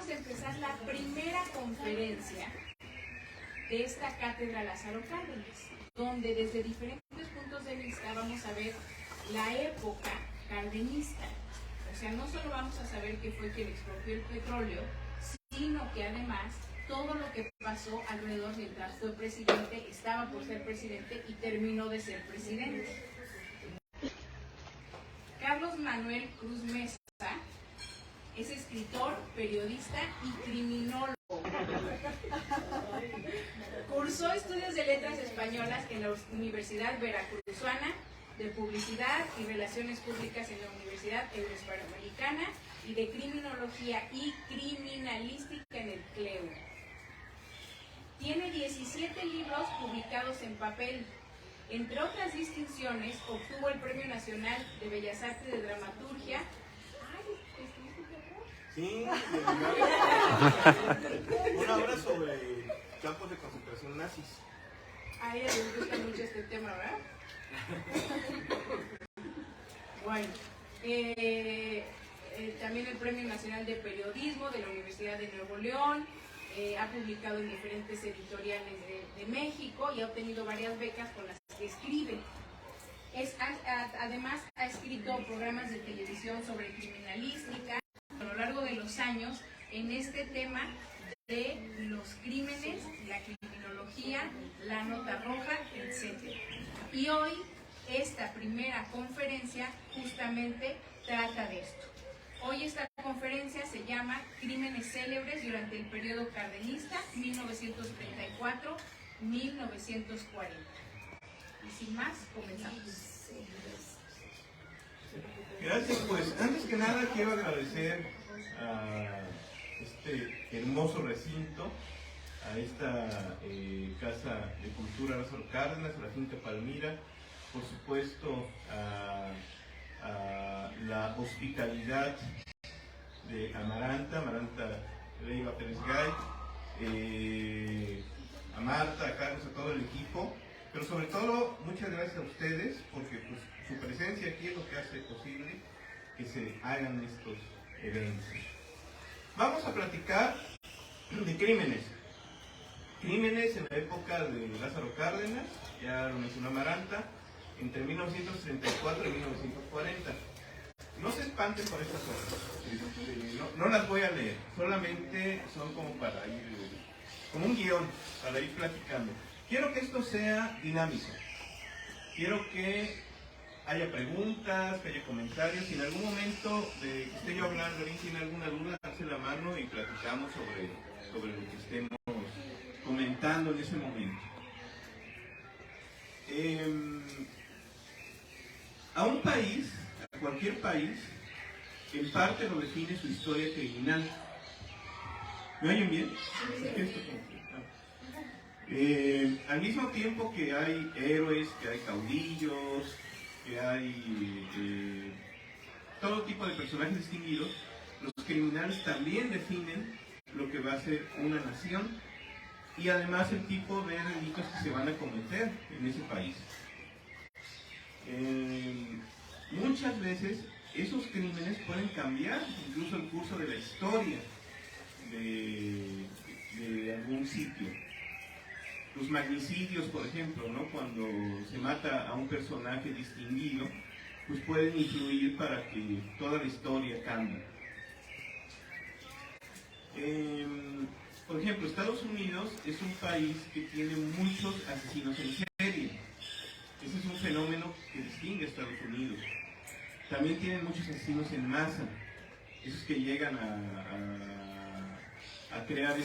vamos a empezar la primera conferencia de esta cátedra Lázaro Cárdenas, donde desde diferentes puntos de vista vamos a ver la época cardenista. O sea, no solo vamos a saber que fue quien expropió el petróleo, sino que además todo lo que pasó alrededor mientras fue presidente, estaba por ser presidente y terminó de ser presidente. Carlos Manuel Cruz Mesa es escritor, periodista y criminólogo. Cursó estudios de letras españolas en la Universidad Veracruzana, de Publicidad y Relaciones Públicas en la Universidad Eurohispanoamericana y de Criminología y Criminalística en el CLEU. Tiene 17 libros publicados en papel. Entre otras distinciones, obtuvo el Premio Nacional de Bellas Artes de Dramaturgia. Sí, una obra sobre campos de concentración nazis. A ella les gusta mucho este tema, ¿verdad? Bueno, también el Premio Nacional de Periodismo de la Universidad de Nuevo León. Ha publicado en diferentes editoriales de México y ha obtenido varias becas con las que escribe. Además, ha escrito programas de televisión sobre criminalística a lo largo de los años en este tema de los crímenes, la criminología, la nota roja, etc. Y hoy esta primera conferencia justamente trata de esto. Hoy esta conferencia se llama Crímenes célebres durante el periodo cardenista 1934-1940. Y sin más, comenzamos. Gracias, pues antes que nada quiero agradecer a este hermoso recinto, a esta Casa de Cultura Lázaro Cárdenas, a la Finca Palmira, por supuesto a la hospitalidad de Amaranta Leiva Pérez Gay, a Marta, a Carlos, a todo el equipo, pero sobre todo muchas gracias a ustedes porque pues, su presencia aquí es lo que hace posible que se hagan estos eventos. Vamos a platicar de crímenes en la época de Lázaro Cárdenas, ya lo mencionó Amaranta, entre 1934 y 1940. No se espanten por estas cosas, no las voy a leer, solamente son como para ir, como un guión, para ir platicando. Quiero que esto sea dinámico, quiero que haya preguntas, que haya comentarios, si en algún momento de que esté yo hablando, alguien tiene alguna duda, hace la mano y platicamos sobre lo que estemos comentando en ese momento. A un país, a cualquier país, en parte lo define su historia criminal. ¿Me oyen bien? Al mismo tiempo que hay héroes, que hay caudillos, que hay todo tipo de personajes distinguidos, los criminales también definen lo que va a ser una nación y además el tipo de delitos que se van a cometer en ese país. Muchas veces esos crímenes pueden cambiar incluso el curso de la historia de algún sitio. Los magnicidios, por ejemplo, ¿no? Cuando se mata a un personaje distinguido, pues pueden influir para que toda la historia cambie. Por ejemplo, Estados Unidos es un país que tiene muchos asesinos en serie. Ese es un fenómeno que distingue a Estados Unidos. También tienen muchos asesinos en masa, esos que llegan a crear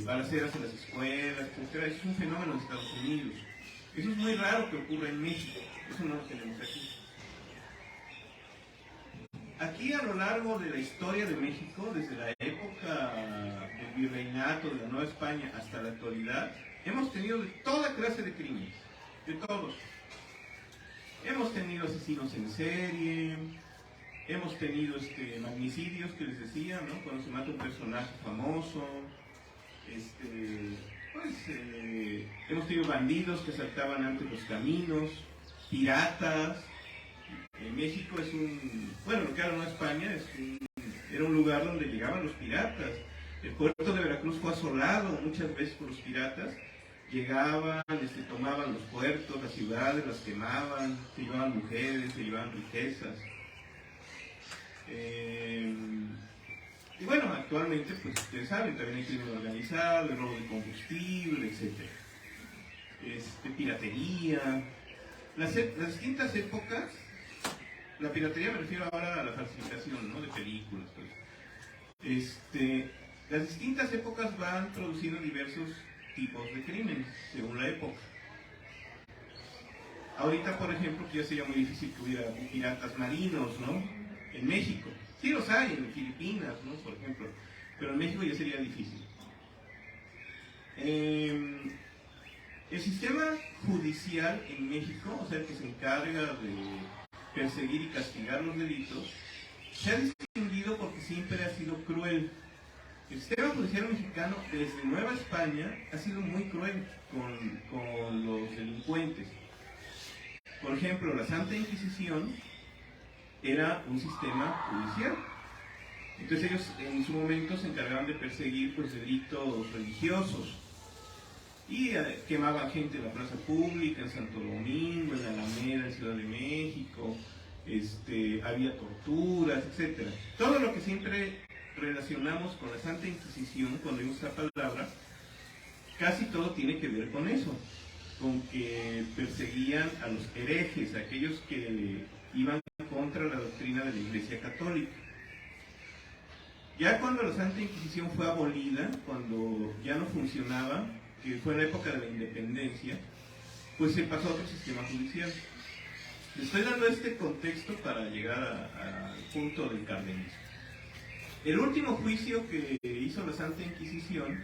balaceras en las escuelas, etc. Eso es un fenómeno de Estados Unidos. Eso es muy raro que ocurra en México, eso no lo tenemos aquí. Aquí a lo largo de la historia de México, desde la época del virreinato, de la Nueva España hasta la actualidad, hemos tenido de toda clase de crímenes, de todos. Hemos tenido asesinos en serie, hemos tenido magnicidios que les decía, ¿no? Cuando se mata un personaje famoso, hemos tenido bandidos que asaltaban antes los caminos, piratas. México es lo que ahora no España, es era un lugar donde llegaban los piratas. El puerto de Veracruz fue asolado muchas veces por los piratas. Llegaban, tomaban los puertos, las ciudades, las quemaban, se llevaban mujeres, se llevaban riquezas. Y bueno, actualmente, pues ustedes saben, también hay crimen organizado, el robo de combustible, etc. Piratería. Las distintas épocas, la piratería me refiero ahora a la falsificación, ¿no?, de películas. Pues. Las distintas épocas van produciendo diversos tipos de crímenes, según la época. Ahorita, por ejemplo, ya sería muy difícil que hubiera piratas marinos, ¿no?, en México. Sí los hay, en Filipinas, ¿no?, por ejemplo, pero en México ya sería difícil. El sistema judicial en México, o sea, el que se encarga de perseguir y castigar los delitos, se ha distinguido porque siempre ha sido cruel. El sistema judicial mexicano, desde Nueva España, ha sido muy cruel con los delincuentes. Por ejemplo, la Santa Inquisición era un sistema judicial. Entonces ellos en su momento se encargaban de perseguir, pues, delitos religiosos. Y quemaban gente en la plaza pública, en Santo Domingo, en la Alameda, en Ciudad de México. Había torturas, etc. Todo lo que siempre relacionamos con la Santa Inquisición, cuando vimos esa palabra, casi todo tiene que ver con eso, con que perseguían a los herejes, a aquellos que iban contra la doctrina de la Iglesia Católica. Ya cuando la Santa Inquisición fue abolida, cuando ya no funcionaba, que fue en la época de la Independencia, pues se pasó a otro sistema judicial. Les estoy dando este contexto para llegar al punto del cardenismo. El último juicio que hizo la Santa Inquisición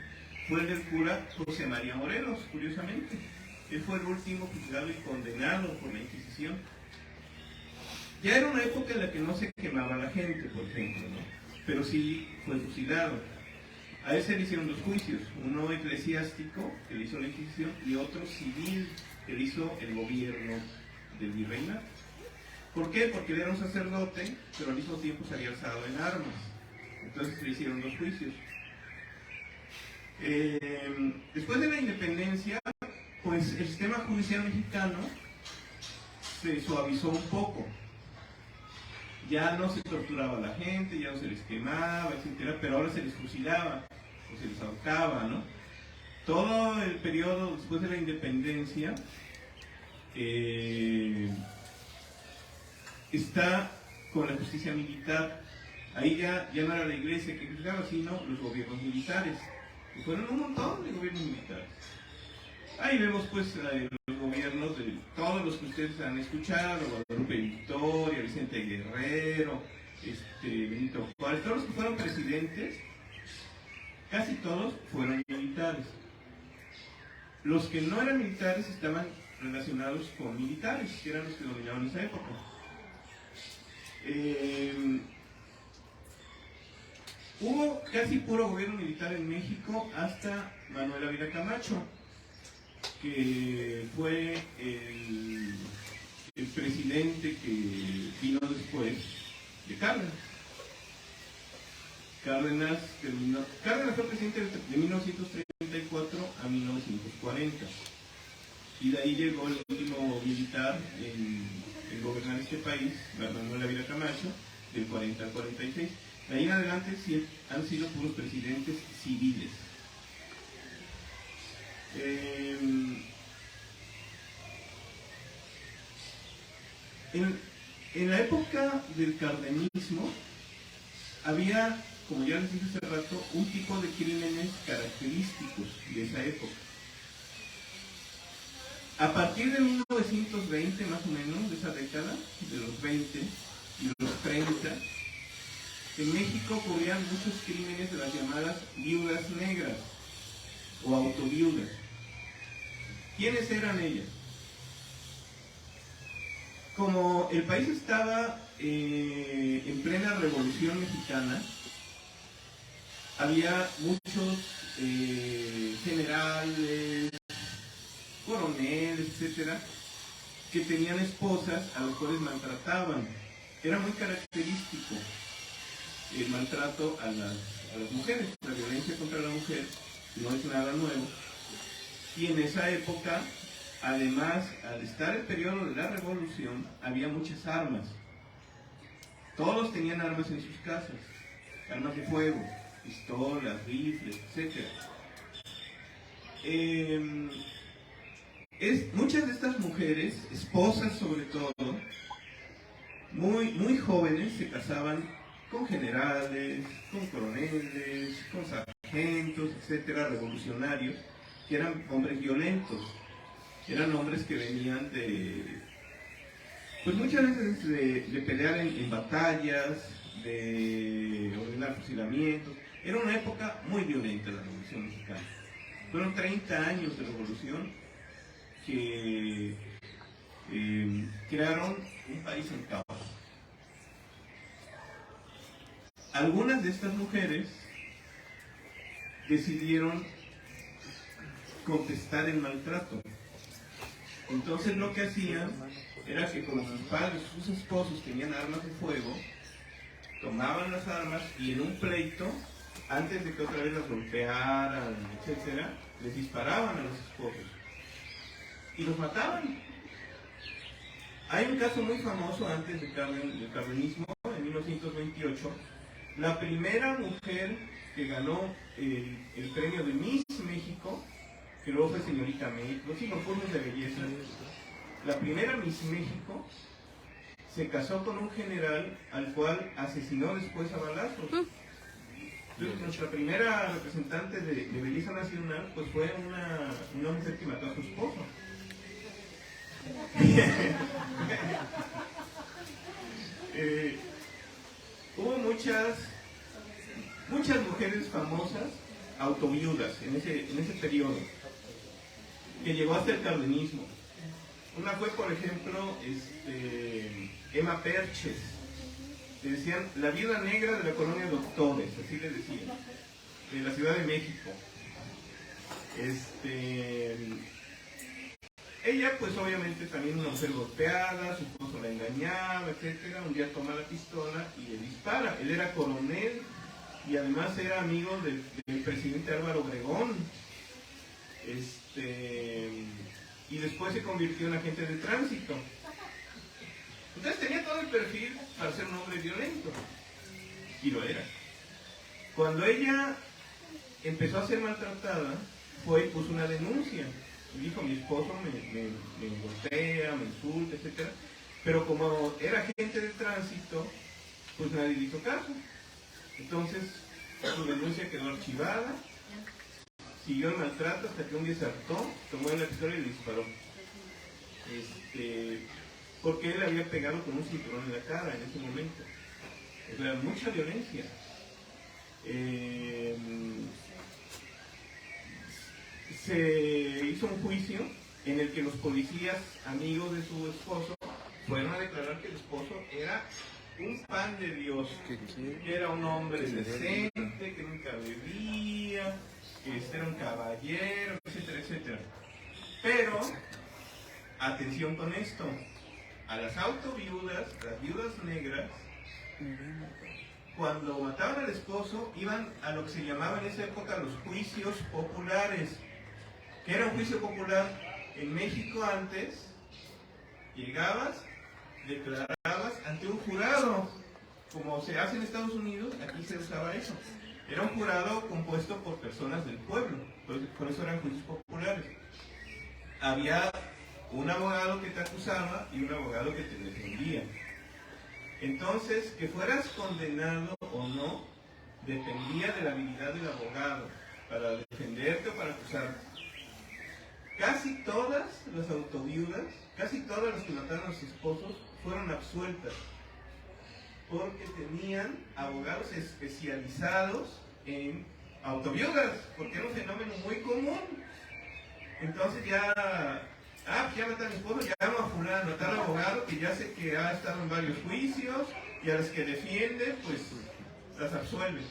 fue el del cura José María Morelos, curiosamente. Él fue el último juzgado y condenado por la Inquisición. Ya era una época en la que no se quemaba la gente, por ejemplo, ¿no?, pero sí fue fusilado. A él se le hicieron dos juicios, uno eclesiástico, que le hizo la Inquisición, y otro civil, que le hizo el gobierno del virreinato. ¿Por qué? Porque él era un sacerdote, pero al mismo tiempo se había alzado en armas. Entonces le hicieron dos juicios. Después de la independencia, pues el sistema judicial mexicano se suavizó un poco. Ya no se torturaba a la gente, ya no se les quemaba, etc., pero ahora se les fusilaba o se les ahorcaba, ¿no? Todo el periodo después de la independencia está con la justicia militar. Ahí ya no era la iglesia que juzgaba, sino los gobiernos militares. Y fueron un montón de gobiernos militares. Ahí vemos, pues, los gobiernos de todos los que ustedes han escuchado: Guadalupe Victoria, Vicente Guerrero, Benito Juárez. Todos los que fueron presidentes, casi todos fueron militares. Los que no eran militares estaban relacionados con militares, que eran los que dominaban esa época. Hubo casi puro gobierno militar en México hasta Manuel Ávila Camacho, que fue el presidente que vino después de Cárdenas. Cárdenas fue presidente de 1934 a 1940. Y de ahí llegó el último militar en gobernar este país, Manuel Ávila Camacho, del 40 al 46. De ahí en adelante sí han sido puros presidentes civiles. En la época del cardenismo había, como ya les dije hace rato, un tipo de crímenes característicos de esa época. A partir de 1920, más o menos, de esa década, de los 20 y los 30, en México ocurrían muchos crímenes de las llamadas viudas negras o autoviudas. ¿Quiénes eran ellas? Como el país estaba en plena Revolución Mexicana, había muchos generales, coroneles, etcétera, que tenían esposas a las cuales maltrataban. Era muy característico. el maltrato a las mujeres. La violencia contra la mujer no es nada nuevo. Y en esa época, además, al estar el periodo de la revolución, había muchas armas. Todos tenían armas en sus casas, armas de fuego, pistolas, rifles, etc. Muchas de estas mujeres, esposas sobre todo, muy jóvenes, se casaban con generales, con coroneles, con sargentos, etcétera, revolucionarios, que eran hombres violentos, eran hombres que venían pues muchas veces de pelear en batallas, de ordenar fusilamientos. Era una época muy violenta la Revolución Mexicana. Fueron 30 años de revolución que crearon un país en caos. Algunas de estas mujeres decidieron contestar el maltrato. Entonces lo que hacían era que como sus padres, sus esposos tenían armas de fuego, tomaban las armas y en un pleito, antes de que otra vez las golpearan, etc., les disparaban a los esposos y los mataban. Hay un caso muy famoso antes del cardenismo, en 1928, la primera mujer que ganó el premio de Miss México, que luego fue señorita México, sí, concursos de belleza. La primera Miss México se casó con un general al cual asesinó después a balazos. Entonces, nuestra primera representante de belleza nacional pues fue una mujer que mató a su esposo. Hubo muchas mujeres famosas autoviudas en ese periodo, que llegó hasta el cardenismo. Una fue, por ejemplo, Emma Perches, le decían la viuda negra de la colonia Doctores, así le decían, de la Ciudad de México. Ella, pues obviamente también una mujer golpeada, su esposo la engañaba, etcétera. Un día toma la pistola y le dispara. Él era coronel y además era amigo del presidente Álvaro Obregón. Y después se convirtió en agente de tránsito. Entonces tenía todo el perfil para ser un hombre violento. Y lo era. Cuando ella empezó a ser maltratada, fue y puso una denuncia. Y dijo, mi esposo me golpea, me insulta, etc. Pero como era agente de tránsito, pues nadie le hizo caso. Entonces, su denuncia quedó archivada. Siguió el maltrato hasta que un día se hartó, tomó la pistola y le disparó. Porque él le había pegado con un cinturón en la cara en ese momento. Era mucha violencia. Se hizo un juicio en el que los policías, amigos de su esposo, fueron a declarar que el esposo era un pan de Dios, que era un hombre decente, que nunca bebía, que era un caballero, etcétera, etcétera. Pero, atención con esto, a las autoviudas, las viudas negras, cuando mataban al esposo, iban a lo que se llamaba en esa época los juicios populares. ¿Qué era un juicio popular? En México antes, llegabas, declarabas ante un jurado, como se hace en Estados Unidos, aquí se usaba eso. Era un jurado compuesto por personas del pueblo, por eso eran juicios populares. Había un abogado que te acusaba y un abogado que te defendía. Entonces, que fueras condenado o no, dependía de la habilidad del abogado para defenderte o para acusarte. Casi todas las autoviudas, casi todas las que mataron a sus esposos, fueron absueltas, porque tenían abogados especializados en autoviudas, porque era un fenómeno muy común. Entonces ya mata a mi esposo, llamo a fulano, tal abogado que ya sé que ha estado en varios juicios, y a las que defiende, pues las absuelve.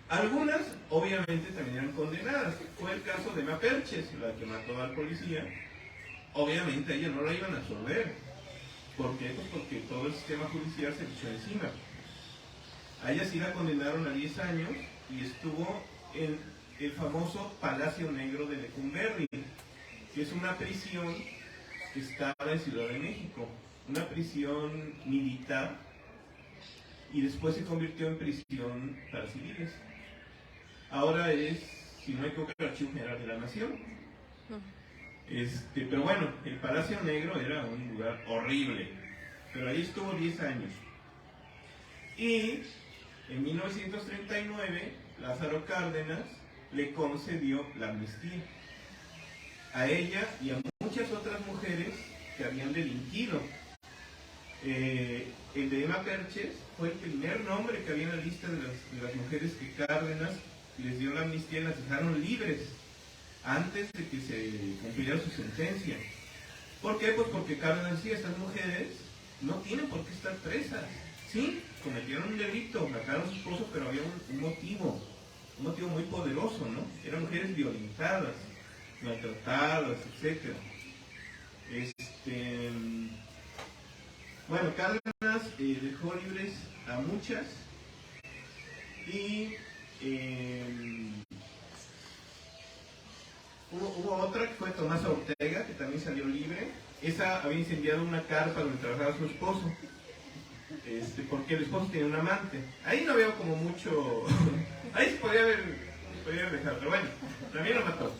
Algunas, obviamente, también eran condenadas. Fue el caso de Emma Perches, la que mató al policía. Obviamente a ella no la iban a absolver. ¿Por qué? Pues porque todo el sistema judicial se le echó encima. A ella sí la condenaron a 10 años y estuvo en el famoso Palacio Negro de Lecumberri, que es una prisión que estaba en Ciudad de México, una prisión militar, y después se convirtió en prisión para civiles. Ahora es, si no me equivoco, el Archivo General de la Nación. Pero bueno, el Palacio Negro era un lugar horrible, pero ahí estuvo 10 años. Y en 1939, Lázaro Cárdenas le concedió la amnistía a ella y a muchas otras mujeres que habían delinquido. El de Emma Perches fue el primer nombre que había en la lista de las mujeres que Cárdenas les dio la amnistía y las dejaron libres antes de que se cumpliera su sentencia. ¿Por qué? Pues porque Cárdenas decía, estas mujeres no tienen por qué estar presas. Sí, cometieron un delito, mataron a su esposo, pero había un motivo muy poderoso, ¿no? Eran mujeres violentadas, maltratadas, etc. Bueno, Cárdenas dejó libres a muchas y hubo otra que fue Tomasa Ortega, que también salió libre. Esa había incendiado una carpa donde trabajaba su esposo, porque el esposo tenía un amante. Ahí no veo como mucho... Ahí se podría haber dejado, pero bueno, también lo mató.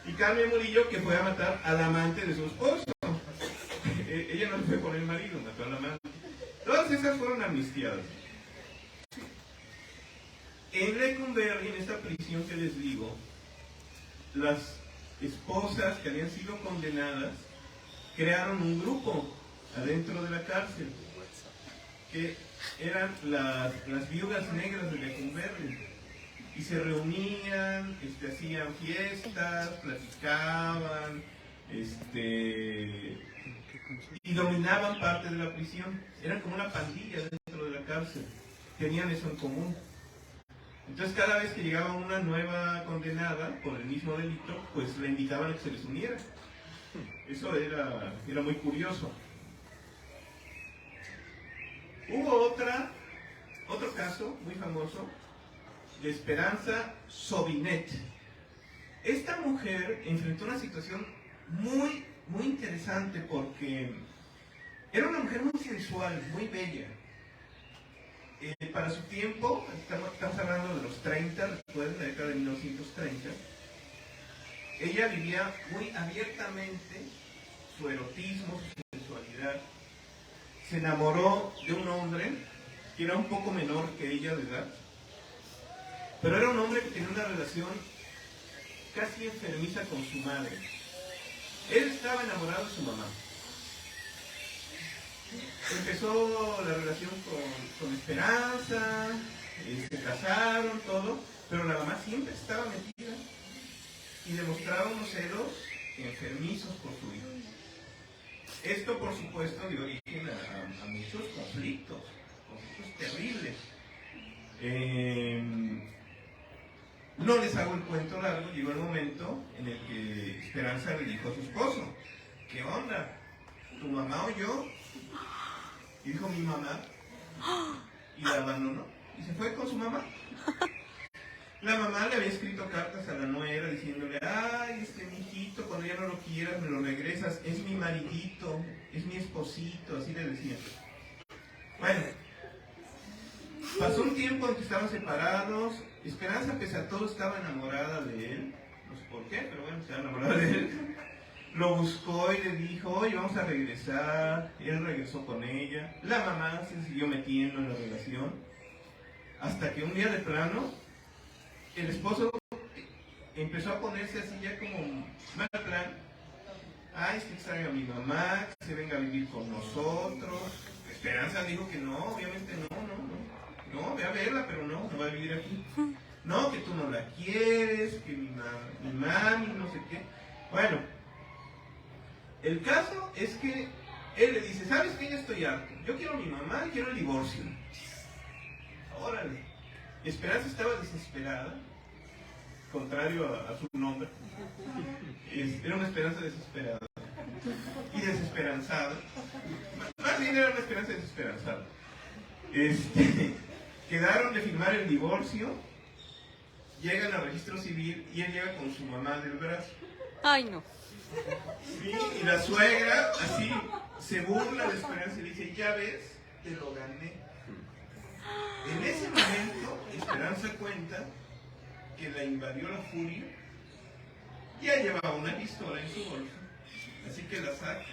Y Carmen Murillo, que fue a matar al amante de su esposo. Ella no fue con el marido, mató al amante. Todas esas fueron amnistiadas. En Lecumberri, en esta prisión que les digo, las esposas que habían sido condenadas crearon un grupo adentro de la cárcel, que eran las viudas negras de Lecumberri, y se reunían, hacían fiestas, platicaban, y dominaban parte de la prisión. Eran como una pandilla dentro de la cárcel, tenían eso en común. Entonces cada vez que llegaba una nueva condenada por el mismo delito, pues le invitaban a que se les uniera. Eso era muy curioso. Hubo otro caso muy famoso de Esperanza Sobinet. Esta mujer enfrentó una situación muy, muy interesante porque era una mujer muy sensual, muy bella. Para su tiempo, estamos hablando de los 30, recuerden, la década de 1930, ella vivía muy abiertamente su erotismo, su sensualidad. Se enamoró de un hombre que era un poco menor que ella de edad, pero era un hombre que tenía una relación casi enfermiza con su madre. Él estaba enamorado de su mamá. Empezó la relación con Esperanza, se casaron, todo, pero la mamá siempre estaba metida y demostraba unos celos enfermizos por su hijo. Esto, por supuesto, dio origen a muchos conflictos terribles. No les hago el cuento largo, llegó el momento en el que Esperanza le dijo a su esposo, ¿qué onda? ¿Tu mamá o yo? Y dijo, mi mamá, y la abandonó, y se fue con su mamá. La mamá le había escrito cartas a la nuera diciéndole, ay, mijito, cuando ya no lo quieras me lo regresas, es mi maridito, es mi esposito, así le decía. Bueno, pasó un tiempo en que estaban separados. Esperanza, pese a todo, estaba enamorada de él, no sé por qué, pero bueno, estaba enamorada de él. Lo buscó y le dijo, oye, vamos a regresar. Él regresó con ella. La mamá se siguió metiendo en la relación. Hasta que un día de plano, el esposo empezó a ponerse así ya como mal plan. Ay, es que extraño a mi mamá, que se venga a vivir con nosotros. Esperanza dijo que no, obviamente no, ve a verla, pero no va a vivir aquí. No, que tú no la quieres, que mi mami, no sé qué. Bueno, el caso es que él le dice, ¿sabes qué? Ya estoy harto. Yo quiero a mi mamá y quiero el divorcio. Órale. Esperanza estaba desesperada, contrario a su nombre. Era una Esperanza desesperada. y desesperanzada. Más bien era una esperanza desesperanzada. Quedaron de firmar el divorcio, llegan al registro civil y él llega con su mamá del brazo. Ay, no. Sí, y la suegra así se burla de Esperanza y le dice, ya ves, te lo gané. En ese momento, Esperanza cuenta que la invadió la furia. Ya llevaba una pistola en su bolsa, así que la saca.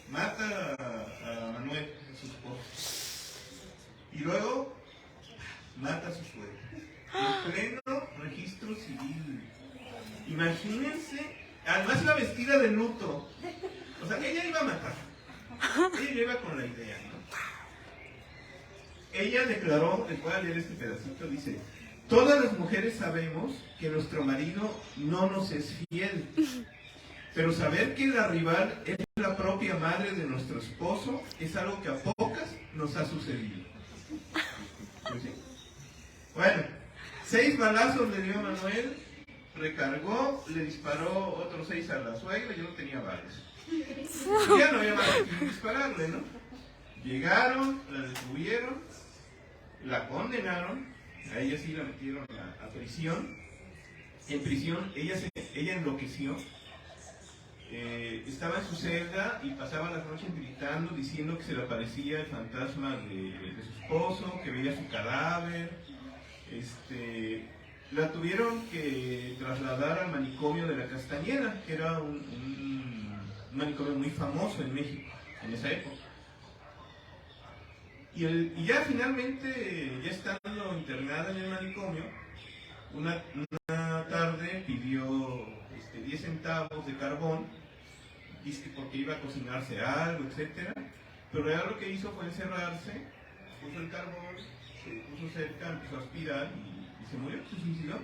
Mata a Manuel, a su esposo. Y luego mata a su suegra. En pleno registro civil. Imagínense, además iba vestida de luto. O sea, ella iba a matar. Ella iba con la idea, ¿no? Ella declaró, les voy a leer este pedacito, dice: todas las mujeres sabemos que nuestro marido no nos es fiel, pero saber que la rival es la propia madre de nuestro esposo es algo que a pocas nos ha sucedido. Pues sí. Bueno, 6 balazos le dio a Manuel, recargó, le disparó otros 6 a la suegra, yo no tenía balas. Y ya no había más que dispararle, ¿no? Llegaron, la detuvieron, la condenaron, a ella sí la metieron a prisión. En prisión ella enloqueció, estaba en su celda y pasaba las noches gritando, diciendo que se le aparecía el fantasma de su esposo, que veía su cadáver. La tuvieron que trasladar al manicomio de la Castañeda, que era un manicomio muy famoso en México en esa época. Y ya finalmente, ya estando internada en el manicomio, una tarde pidió 10 centavos de carbón, porque iba a cocinarse algo, etc. Pero ya lo que hizo fue encerrarse, puso el carbón, se puso cerca, empezó a aspirar y se murió, se suicidó.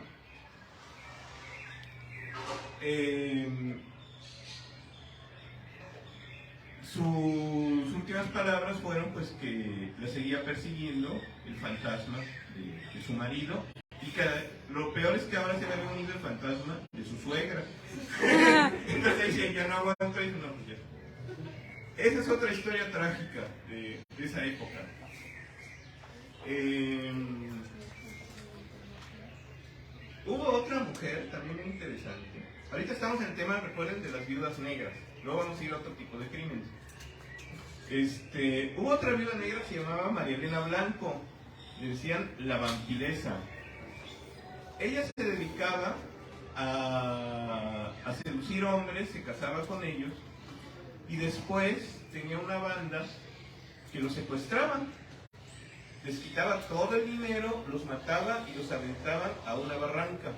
Sus últimas palabras fueron pues que la seguía persiguiendo el fantasma de su marido, y que lo peor es que ahora se le había unido el fantasma de su suegra. Entonces dice, ya no aguanto, y no, pues ya. Esa es otra historia trágica de esa época. Hubo otra mujer también muy interesante. Ahorita estamos en el tema, recuerden, de las viudas negras. Luego vamos a ir a otro tipo de crímenes. Hubo otra viuda negra que se llamaba María Elena Blanco. Le decían la vampiresa. Ella se dedicaba a seducir hombres, se casaba con ellos y después tenía una banda que los secuestraban, les quitaba todo el dinero, los mataba y los aventaban a una barranca.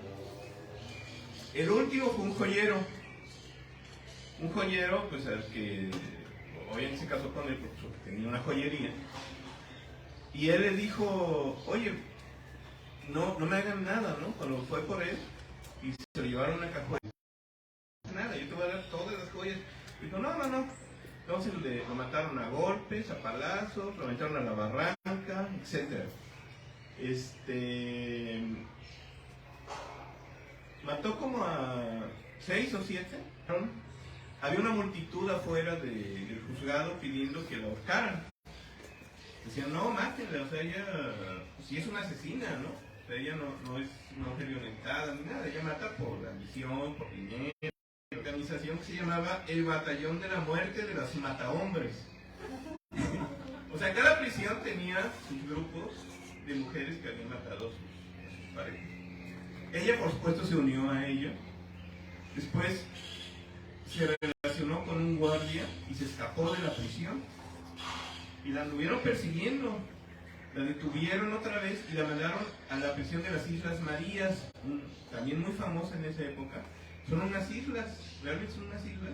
El último fue un joyero pues al que obviamente se casó con él porque tenía una joyería, y él le dijo, oye, no me hagan nada, ¿no? Cuando fue por él y se lo llevaron a una cajuela, nada, yo te voy a dar todas las joyas. Dijo, no. Entonces lo mataron a golpes, a palazos, lo aventaron a la barranca, etc. Mató como a 6 o 7. Había una multitud afuera del juzgado pidiendo que la ahorcaran. Decían, no, mátenla, o sea, ella, pues, sí es una asesina, ¿no? O sea, ella no es violentada ni nada, ella mata por ambición, por dinero. Una organización que se llamaba el Batallón de la Muerte de las Matahombres. O sea, cada prisión tenía sus grupos de mujeres que habían matado a sus parejas. Ella, por supuesto, se unió a ella. Después se relacionó con un guardia y se escapó de la prisión. Y la anduvieron persiguiendo. La detuvieron otra vez y la mandaron a la prisión de las Islas Marías, también muy famosa en esa época. Son unas islas, realmente son unas islas.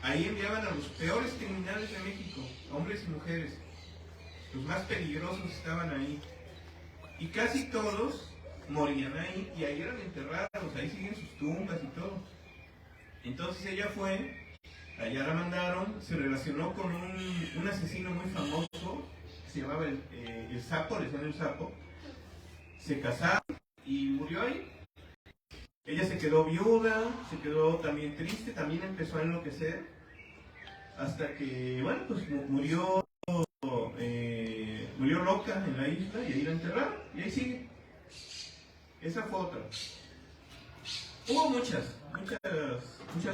Ahí enviaban a los peores criminales de México, hombres y mujeres. Los más peligrosos estaban ahí. Y casi todos morían ahí, y ahí eran enterrados, ahí siguen sus tumbas y todo. Entonces ella fue, allá la mandaron, se relacionó con un asesino muy famoso, que se llamaba el Sapo, le decían el Sapo. Se casaron y murió ahí. Ella se quedó viuda, se quedó también triste, también empezó a enloquecer, hasta que, bueno, pues murió loca en la isla y ahí la enterraron, y ahí sigue. Esa fue otra. Hubo muchas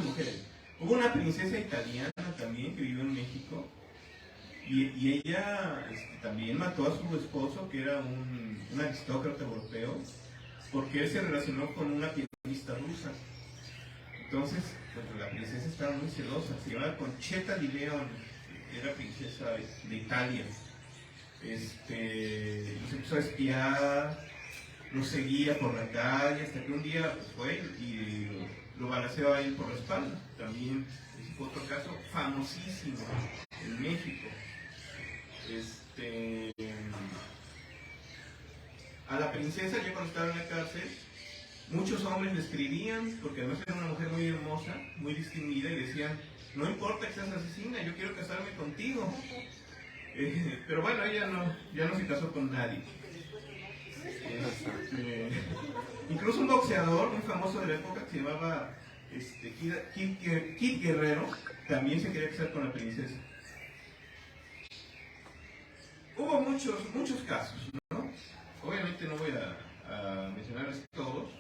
mujeres. Hubo una princesa italiana también que vivió en México, y ella también mató a su esposo, que era un aristócrata europeo, porque él se relacionó con una pianista rusa. Entonces, pues, la princesa estaba muy celosa, se llamaba Conchetta di León, era princesa de Italia. Los empezó a espiar, lo seguía por la calle, hasta que un día pues, fue y lo balaceó a él por la espalda. También ese fue otro caso famosísimo en México. A la princesa, ya cuando estaba en la cárcel, muchos hombres le escribían, porque además era una mujer muy hermosa, muy distinguida, y decían, no importa que seas asesina, yo quiero casarme contigo. Pero bueno, ella ya no se casó con nadie. Incluso un boxeador muy famoso de la época que se llamaba Kid Guerrero, también se quería casar con la princesa. Hubo muchos casos, ¿no? Obviamente no voy a mencionarles todos.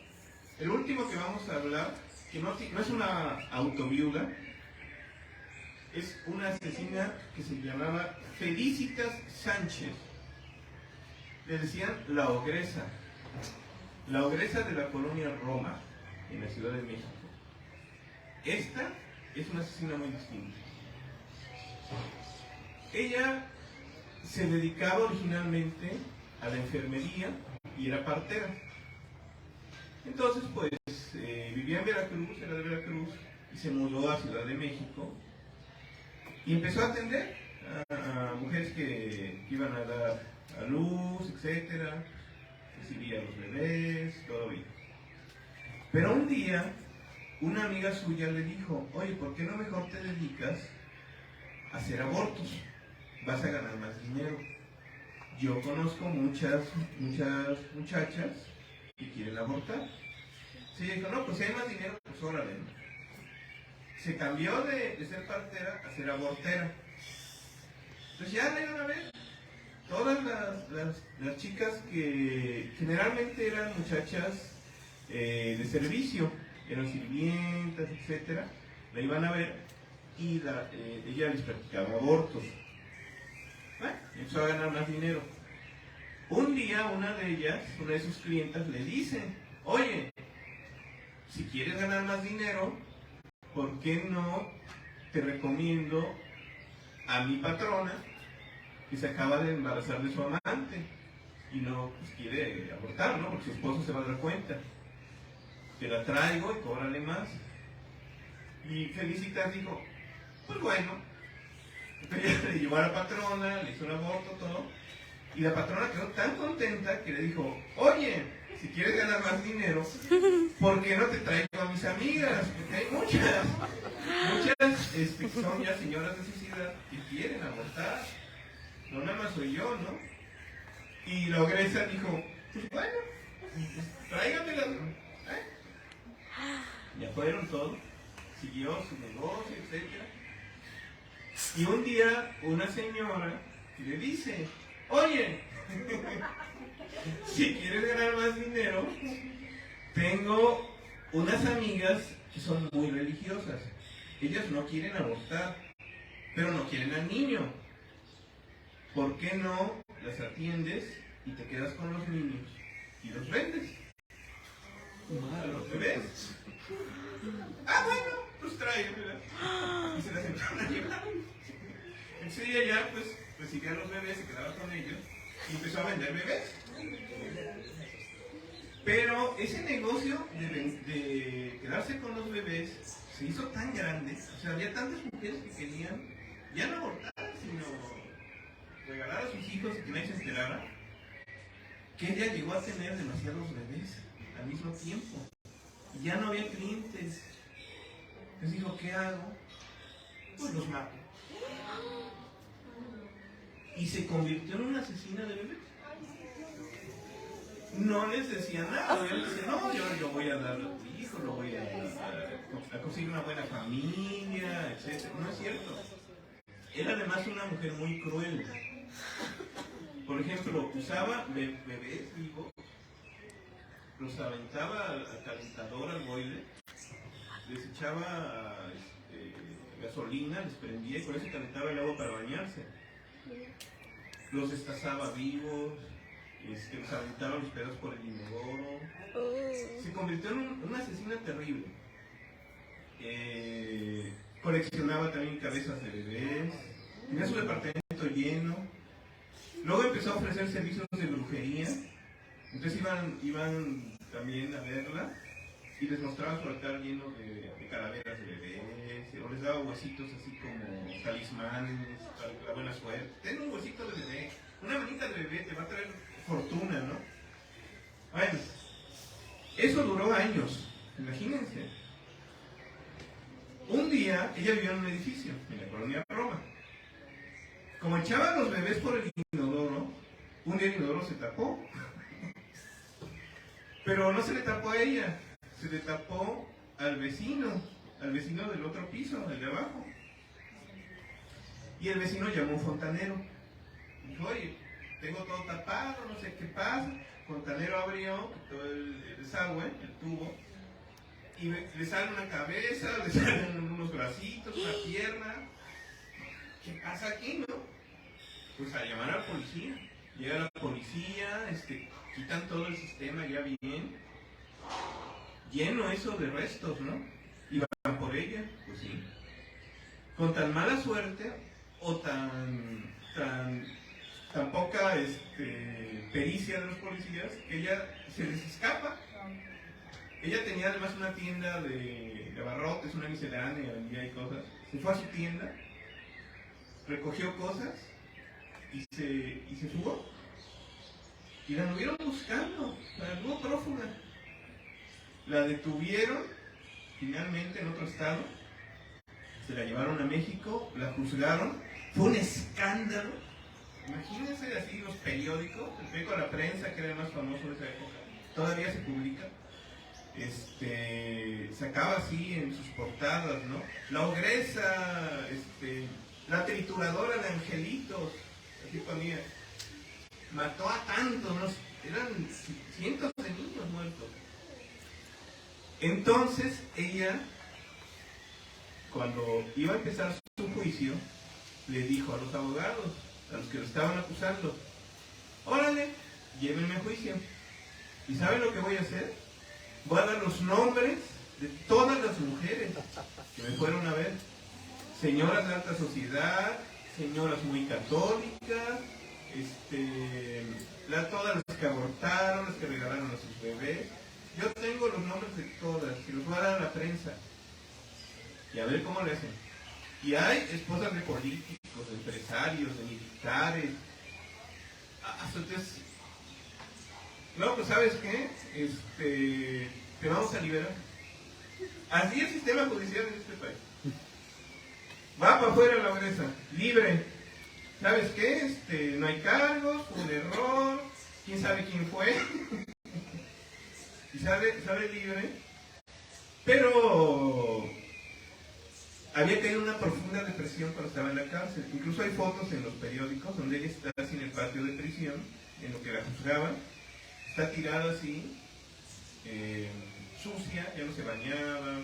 El último que vamos a hablar, que no es una autoviuda, es una asesina que se llamaba Felicitas Sánchez. Le decían la ogresa de la colonia Roma, en la Ciudad de México. Esta es una asesina muy distinta. Ella se dedicaba originalmente a la enfermería y era partera. Entonces, pues, vivía en Veracruz, era de Veracruz, y se mudó a Ciudad de México y empezó a atender a mujeres que iban a dar a luz, etcétera, recibía a los bebés, todo bien. Pero un día, una amiga suya le dijo, oye, ¿por qué no mejor te dedicas a hacer abortos? Vas a ganar más dinero. Yo conozco muchas muchachas que quieren abortar. Sí, dijo, no, pues si hay más dinero, pues órale. Se cambió de ser partera a ser abortera. Entonces ya la iban a ver. Todas las chicas que generalmente eran muchachas de servicio, eran sirvientas, etcétera, la iban a ver y ella les practicaba abortos. Empezó a ganar más dinero. Un día una de sus clientas le dice, oye, si quieres ganar más dinero, ¿por qué no te recomiendo a mi patrona que se acaba de embarazar de su amante y no pues, quiere abortar, ¿no? Porque su esposo se va a dar cuenta. Te la traigo y cóbrale más. Y Felicitas dijo, pues bueno. Entonces ella le llevó a la patrona, le hizo un aborto, todo. Y la patrona quedó tan contenta que le dijo, oye, si quieres ganar más dinero, ¿por qué no te traigo a mis amigas? Porque hay muchas que son ya señoras de sociedad que quieren abortar. No nada más soy yo, ¿no? Y la ogresa dijo, pues bueno, tráigamelas. Ya fueron todos, siguió su negocio, etc. Y un día una señora le dice, oye, si quieres ganar más dinero, tengo unas amigas que son muy religiosas. Ellas no quieren abortar, pero no quieren al niño. ¿Por qué no las atiendes y te quedas con los niños y los vendes? A los bebés. Ah, bueno, pues tráemelas. Y se las empezaron a llevar. Entonces ella ya, pues, recibía a los bebés, se quedaba con ellos y empezó a vender bebés. Pero ese negocio de quedarse con los bebés se hizo tan grande, o sea, había tantas mujeres que querían ya no abortar, sino regalar a sus hijos y que nadie se enterara, que ella llegó a tener demasiados bebés al mismo tiempo y ya no había clientes. Entonces dijo, ¿qué hago? Pues los mato. Y se convirtió en una asesina de bebés. no les decía nada. Él decía, no, yo voy a dar a tu hijo, lo voy a conseguir una buena familia, etc. No es cierto. Era además una mujer muy cruel. Por ejemplo, usaba bebés vivos, los aventaba al calentador, al boiler, les echaba gasolina, les prendía y con eso calentaba el agua para bañarse. Los destazaba vivos, los aventaba los pedazos por el inodoro. Se convirtió en una asesina terrible. Coleccionaba también cabezas de bebés, tenía su departamento lleno. Luego empezó a ofrecer servicios de brujería. Entonces iban también a verla y les mostraba su altar lleno de calaveras de bebés, o les daba huesitos así como talismanes para la buena suerte. Ten un huesito de bebé, una manita de bebé, te va a traer fortuna, ¿no? Bueno, eso duró años, imagínense. Un día, ella vivía en un edificio, en la colonia Roma. Como echaban los bebés por el inodoro, un día el inodoro se tapó. Pero no se le tapó a ella, se le tapó al vecino del otro piso, el de abajo. Y el vecino llamó a un fontanero. Dijo, oye, tengo todo tapado, no sé qué pasa. El fontanero abrió todo el desagüe, el tubo, y le sale una cabeza, le salen unos bracitos, una pierna. ¿Qué pasa aquí, no? Pues a llamar a la policía. Llega la policía, quitan todo el sistema ya bien, lleno eso de restos, ¿no? Y van por ella, pues sí. Con tan mala suerte o tan poca pericia de los policías que ella se les escapa. Ella tenía además una tienda de abarrotes, una miscelánea, vendía y cosas. Se fue a su tienda, recogió cosas y se fugó. Y la anduvieron buscando, la anduvo prófuga. La detuvieron finalmente en otro estado, se la llevaron a México, la juzgaron, fue un escándalo. Imagínense así los periódicos, el periódico La Prensa, que era el más famoso de esa época, todavía se publica. Sacaba así en sus portadas, ¿no? La ogresa, la trituradora de angelitos, así ponía. Mató a tantos, ¿no? Eran cientos de niños muertos. Entonces ella, cuando iba a empezar su juicio, le dijo a los abogados, a los que lo estaban acusando, órale, llévenme a juicio. ¿Y saben lo que voy a hacer? Voy a dar los nombres de todas las mujeres que me fueron a ver. Señoras de alta sociedad, señoras muy católicas, todas las que abortaron, las que regalaron a sus bebés. Yo tengo los nombres de todas, y los voy a dar a la prensa. Y a ver cómo le hacen. Y hay esposas de políticos, de empresarios, de militares. Entonces, no, pues ¿sabes qué? Te vamos a liberar. Así es el sistema judicial en este país. Va para afuera la ogresa, libre. ¿Sabes qué? No hay cargos, fue un error, quién sabe quién fue. Y sale libre. Pero había caído en una profunda depresión cuando estaba en la cárcel. Incluso hay fotos en los periódicos donde ella está así en el patio de prisión, en lo que la juzgaban. Está tirada así, sucia, ya no se bañaba,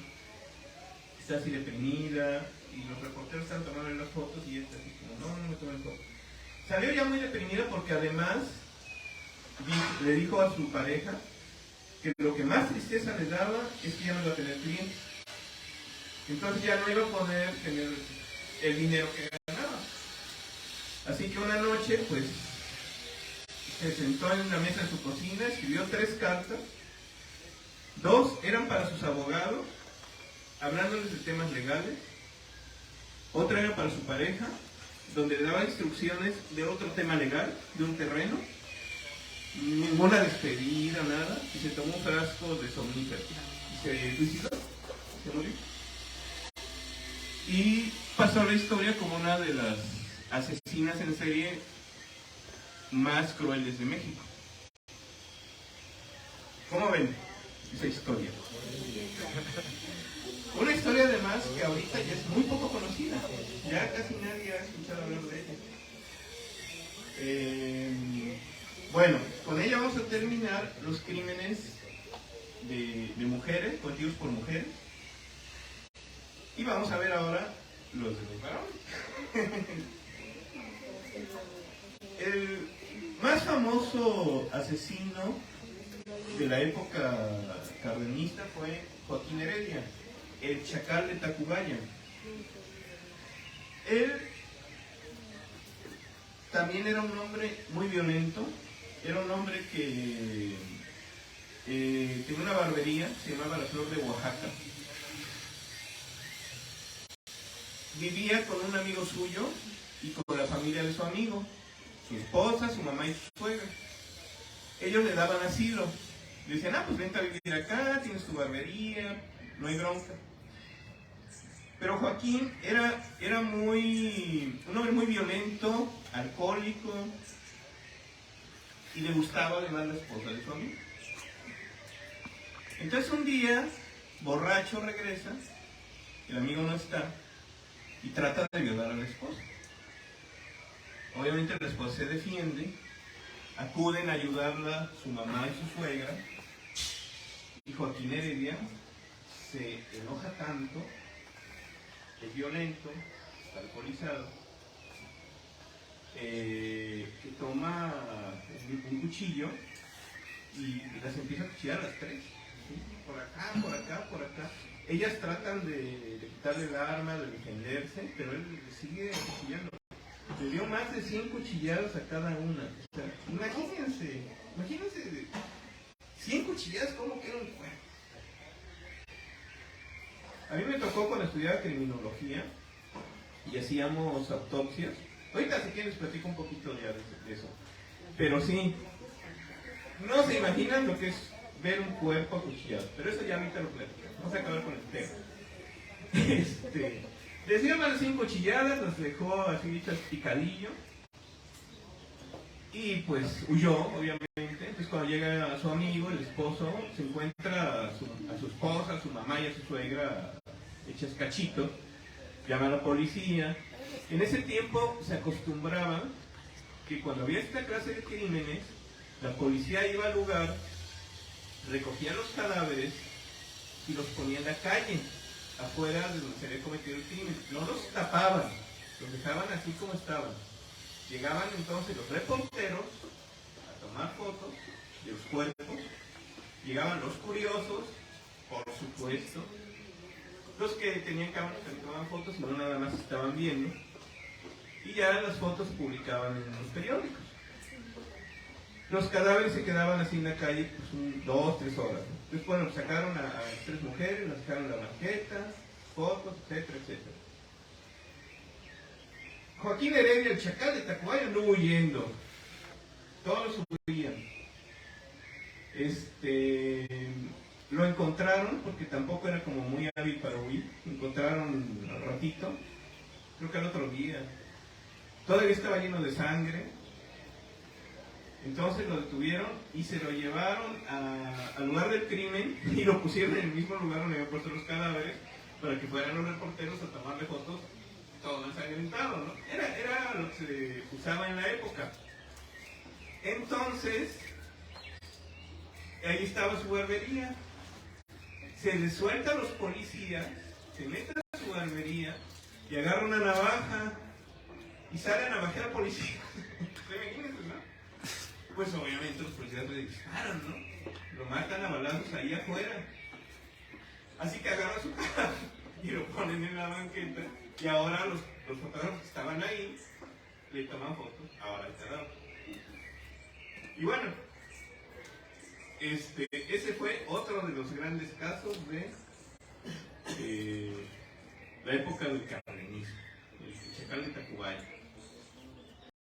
está así deprimida. Y los reporteros están tomando las fotos y ella está así como, no me tomen fotos. Salió ya muy deprimida porque además le dijo a su pareja que lo que más tristeza le daba es que ya no iba a tener clientes. Entonces ya no iba a poder tener el dinero que ganaba. Así que una noche, pues, se sentó en una mesa en su cocina, escribió 3 cartas. 2 eran para sus abogados, hablándoles de temas legales. Otra era para su pareja, donde le daba instrucciones de otro tema legal, de un terreno. Ninguna despedida, nada. Y se tomó un frasco de somnífero. Y se suicidó. Se murió. Y pasó la historia como una de las asesinas en serie más crueles de México. ¿Cómo ven esa historia? Una historia además que ahorita ya es muy poco conocida. Ya casi nadie ha escuchado hablar de ella. Bueno, con ella vamos a terminar los crímenes de mujeres, cometidos por mujeres. Y vamos a ver ahora los de los varones. El más famoso asesino de la época cardenista fue Joaquín Heredia, el Chacal de Tacubaya. Él también era un hombre muy violento, era un hombre que tenía una barbería, se llamaba La Flor de Oaxaca. Vivía con un amigo suyo y con la familia de su amigo, su esposa, su mamá y su suegra. Ellos le daban asilo. Le decían, pues vente a vivir acá, tienes tu barbería, no hay bronca. Pero Joaquín era un hombre muy violento, alcohólico, y le gustaba además la esposa de su amigo. Entonces un día, borracho regresa, el amigo no está, y trata de violar a la esposa. Obviamente la esposa se defiende, acuden a ayudarla su mamá y su suegra, y Joaquín Heredia se enoja tanto, es violento, está alcoholizado, que toma un cuchillo y las empieza a cuchillar a las tres, ¿sí? Por acá, por acá, por acá. Ellas tratan de quitarle el arma, de defenderse, pero él sigue cuchillando. Le dio más de 100 cuchilladas a cada una. O sea, imagínense 100 cuchilladas, ¿cómo queda un cuerpo? A mí me tocó cuando estudiaba criminología y hacíamos autopsias. Ahorita si quieren les platico un poquito ya de eso. Pero sí, no se imaginan lo que es ver un cuerpo acuchillado. Pero eso ya ahorita lo platico. Vamos a acabar con el tema. Les dio más de 5 cuchilladas, los dejó así hechas picadillo. Y pues huyó, obviamente. Entonces cuando llega a su amigo, el esposo, se encuentra a su esposa, a su mamá y a su suegra hechas cachitos. Llama a la policía. En ese tiempo se acostumbraba que cuando había esta clase de crímenes, la policía iba al lugar, recogía los cadáveres y los ponía en la calle, afuera de donde se había cometido el crimen. No los tapaban, los dejaban así como estaban. Llegaban entonces los reporteros a tomar fotos de los cuerpos, llegaban los curiosos, por supuesto, los que tenían cámaras que tomaban fotos y no nada más estaban viendo, y ya las fotos se publicaban en los periódicos. Los cadáveres se quedaban así en la calle pues, 2, 3 horas. Entonces, bueno, sacaron a 3 mujeres, las dejaron en la banqueta, fotos, etcétera, etcétera. Joaquín Heredia, el Chacal de Tacubaya, anduvo huyendo. Todos huían. Lo encontraron, porque tampoco era como muy hábil para huir. Lo encontraron al ratito, creo que al otro día. Todavía estaba lleno de sangre. Entonces lo detuvieron y se lo llevaron al lugar del crimen y lo pusieron en el mismo lugar donde habían puesto los cadáveres para que fueran los reporteros a tomarle fotos todo ensangrentado, ¿no? Era lo que se usaba en la época. Entonces, ahí estaba su barbería. Se le suelta a los policías, se mete a su barbería y agarra una navaja y sale a navajear a la policía. Imagínense, ¿no? Pues obviamente los policías le disparan, ¿no? Lo matan a balazos ahí afuera. Así que agarra su cara y lo ponen en la banqueta. Y ahora los fotógrafos que estaban ahí le toman fotos. Ahora está dado. Y bueno, ese fue otro de los grandes casos de la época del cardenismo, el Chacal de Tacubaya.